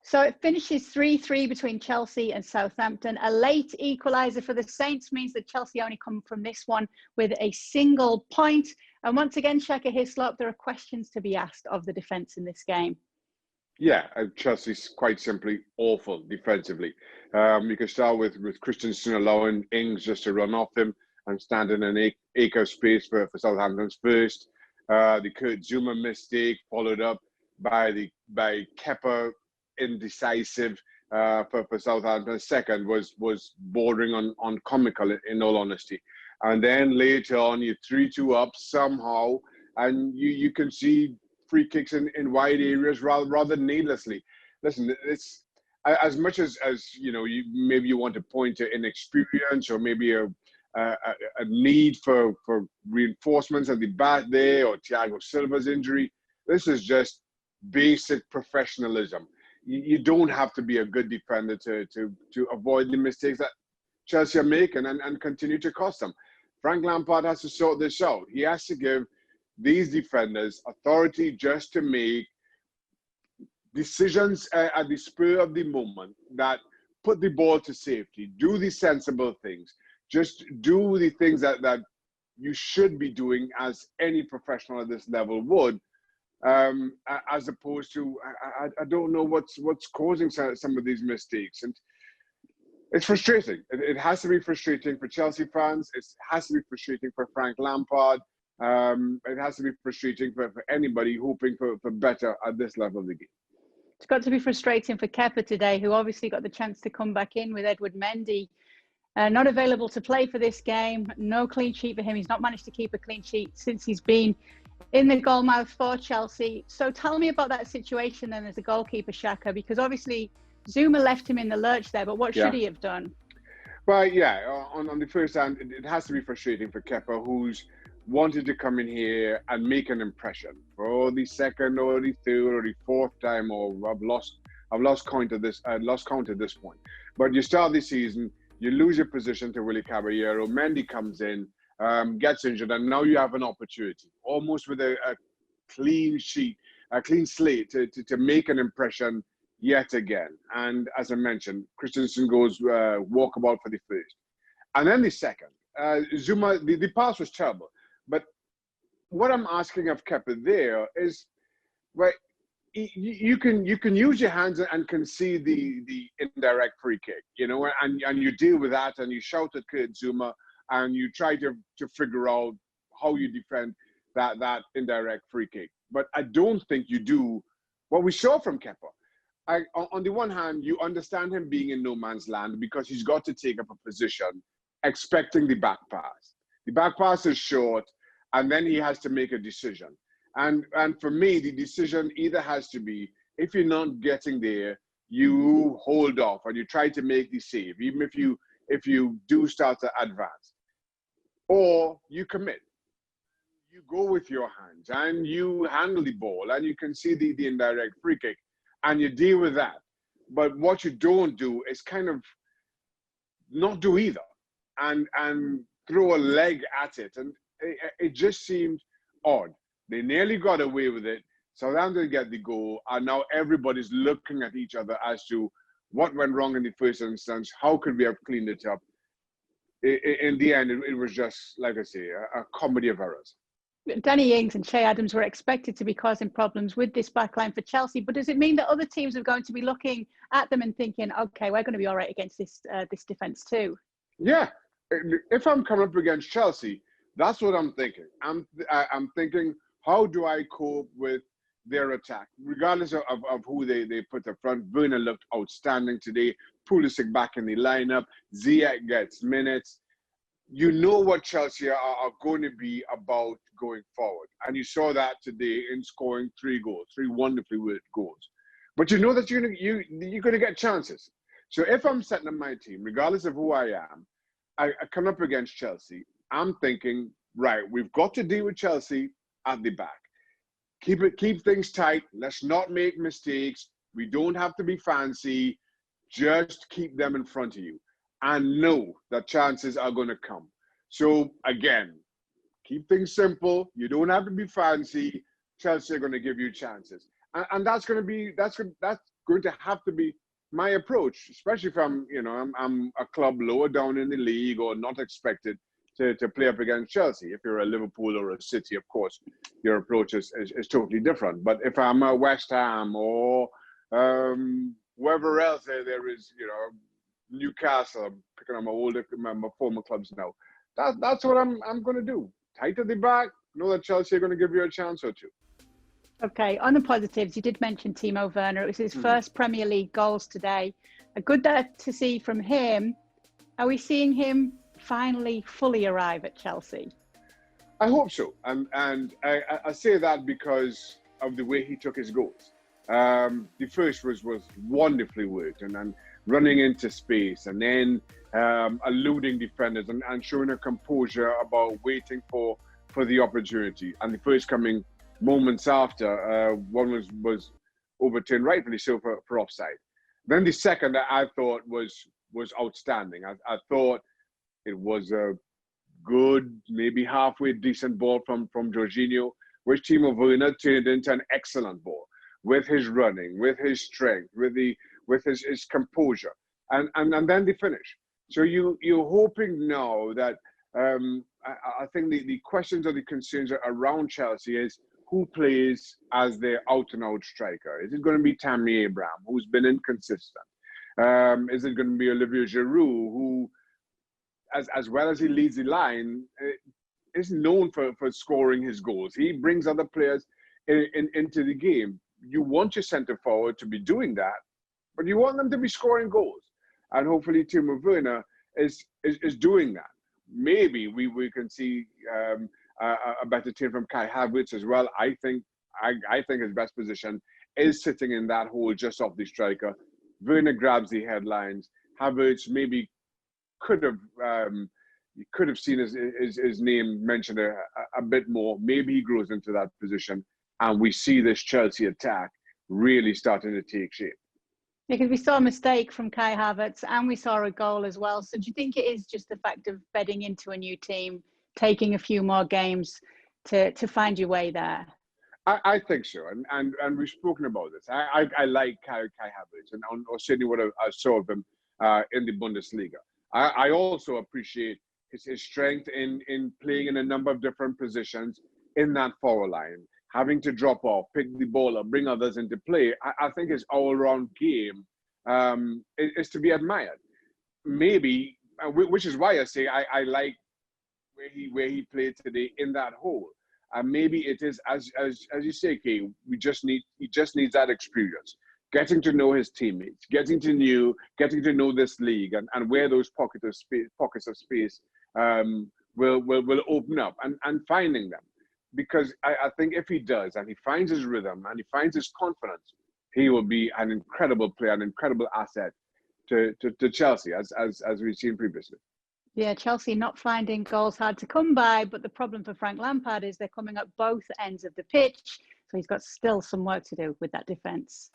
So it finishes 3-3 between Chelsea and Southampton. A late equaliser for the Saints means that Chelsea only come from this one with a single point. And once again, Shaka, Hislop, there are questions to be asked of the defence in this game. Yeah, Chelsea's quite simply awful defensively. You can start with Christensen allowing Ings just to run off him and stand in an acre of space for Southampton's first. The Kurt Zuma mistake followed up by Kepa indecisive for Southampton. Second was bordering on comical, in all honesty. And then later on, you 3-2 up somehow, and you can see free kicks in wide areas rather needlessly. Listen, it's as much as you know, maybe you want to point to inexperience or maybe a need for reinforcements at the back there, or Thiago Silva's injury. This is just basic professionalism. You don't have to be a good defender to avoid the mistakes that Chelsea are making and continue to cost them. Frank Lampard has to sort this out. He has to give these defenders authority just to make decisions at the spur of the moment that put the ball to safety, do the sensible things, just do the things that you should be doing as any professional at this level would, as opposed to, I don't know what's causing some of these mistakes. And it's frustrating. It has to be frustrating for Chelsea fans. It has to be frustrating for Frank Lampard. It has to be frustrating for anybody hoping for better at this level of the game. It's got to be frustrating for Kepa today, who obviously got the chance to come back in with Edward Mendy. Not available to play for this game. No clean sheet for him. He's not managed to keep a clean sheet since he's been in the goalmouth for Chelsea. So tell me about that situation then as a goalkeeper, Shaka, because obviously Zuma left him in the lurch there, but what should he have done? Well, yeah, on the first hand, it has to be frustrating for Kepa, who's wanted to come in here and make an impression for the second or the third or the fourth time, or I've lost count at this point. But you start the season, you lose your position to Willy Caballero, Mendy comes in, gets injured, and now you have an opportunity, almost with a clean sheet, a clean slate to make an impression yet again. And as I mentioned, Christensen goes walkabout for the first. And then the second, Zuma, the pass was terrible. But what I'm asking of Kepa there is, well, you can use your hands and concede the indirect free kick, you know, and you deal with that, and you shout at Kurt Zuma, and you try to figure out how you defend that indirect free kick. But I don't think you do what we saw from Kepa. On the one hand, you understand him being in no man's land because he's got to take up a position expecting the back pass. The back pass is short, and then he has to make a decision. And for me, the decision either has to be, if you're not getting there, you hold off and you try to make the save, even if you do start to advance. Or you commit. You go with your hands and you handle the ball and you can see the indirect free kick and you deal with that. But what you don't do is kind of not do either and throw a leg at it. And it just seemed odd. They nearly got away with it. Southampton get the goal, and now everybody's looking at each other as to what went wrong in the first instance. How could we have cleaned it up? In the end, it was just, like I say, a comedy of errors. Danny Ings and Che Adams were expected to be causing problems with this backline for Chelsea, but does it mean that other teams are going to be looking at them and thinking, okay, we're going to be all right against this defence too? Yeah. If I'm coming up against Chelsea, that's what I'm thinking. I'm thinking, how do I cope with their attack? Regardless of who they put up front, Werner looked outstanding today. Pulisic back in the lineup. Ziyech gets minutes. You know what Chelsea are going to be about going forward. And you saw that today in scoring 3 goals, 3 wonderfully worked goals. But you know that you're going to get chances. So if I'm setting up my team, regardless of who I am, I come up against Chelsea, I'm thinking, right, we've got to deal with Chelsea at the back. Keep things tight. Let's not make mistakes. We don't have to be fancy. Just keep them in front of you and know that chances are going to come. So again, keep things simple. You don't have to be fancy. Chelsea are going to give you chances, and that's going going to have to be my approach, especially if I'm a club lower down in the league or not expected to play up against Chelsea. If you're a Liverpool or a City, of course, your approach is totally different. But if I'm a West Ham or wherever else there is, Newcastle, I'm picking up my former clubs now. That's what I'm going to do. Tight at the back, know that Chelsea are going to give you a chance or two. Okay, on the positives, you did mention Timo Werner. It was his first Premier League goals today. A good to see from him. Are we seeing him finally fully arrive at Chelsea? I hope so. And I say that because of the way he took his goals. The first was wonderfully worked, and then running into space, and then eluding defenders and showing a composure about waiting for the opportunity. And the first coming moments after, one was overturned, rightfully so, for offside. Then the second I thought was outstanding. I thought it was a good, maybe halfway decent ball from Jorginho, which Timo Werner turned into an excellent ball with his running, with his strength, with his composure, and then the finish. So you're hoping now that I think the questions or the concerns around Chelsea is who plays as their out-and-out striker. Is it going to be Tammy Abraham, who's been inconsistent? Is it going to be Olivier Giroud, who, as well as he leads the line, is known for scoring his goals? He brings other players into the game. You want your centre forward to be doing that, but you want them to be scoring goals. And hopefully Timo Werner is doing that. Maybe we can see a better team from Kai Havertz as well. I think his best position is sitting in that hole just off the striker. Werner grabs the headlines. Havertz maybe could have seen his name mentioned a bit more. Maybe he grows into that position, and we see this Chelsea attack really starting to take shape. Yeah, because we saw a mistake from Kai Havertz and we saw a goal as well. So do you think it is just the fact of bedding into a new team, taking a few more games to find your way there? I think so, and we've spoken about this. I like Kai Havertz, and certainly what I saw of him in the Bundesliga. I also appreciate his strength in playing in a number of different positions in that forward line, having to drop off, pick the ball up, bring others into play. I think his all-round game is to be admired. Maybe, which is why I say I like where he played today in that hole. Maybe it is as you say, Kay. He just needs that experience, getting to know his teammates, getting to know this league, and where those pockets of space will open up, and finding them. Because I think if he does, and he finds his rhythm and he finds his confidence, he will be an incredible player, an incredible asset to Chelsea, as we've seen previously. Yeah, Chelsea not finding goals hard to come by, but the problem for Frank Lampard is they're coming up both ends of the pitch, so he's got still some work to do with that defence.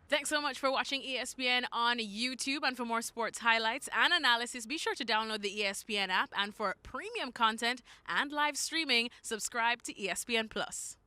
Thanks so much for watching ESPN on YouTube, and for more sports highlights and analysis, be sure to download the ESPN app, and for premium content and live streaming, subscribe to ESPN Plus.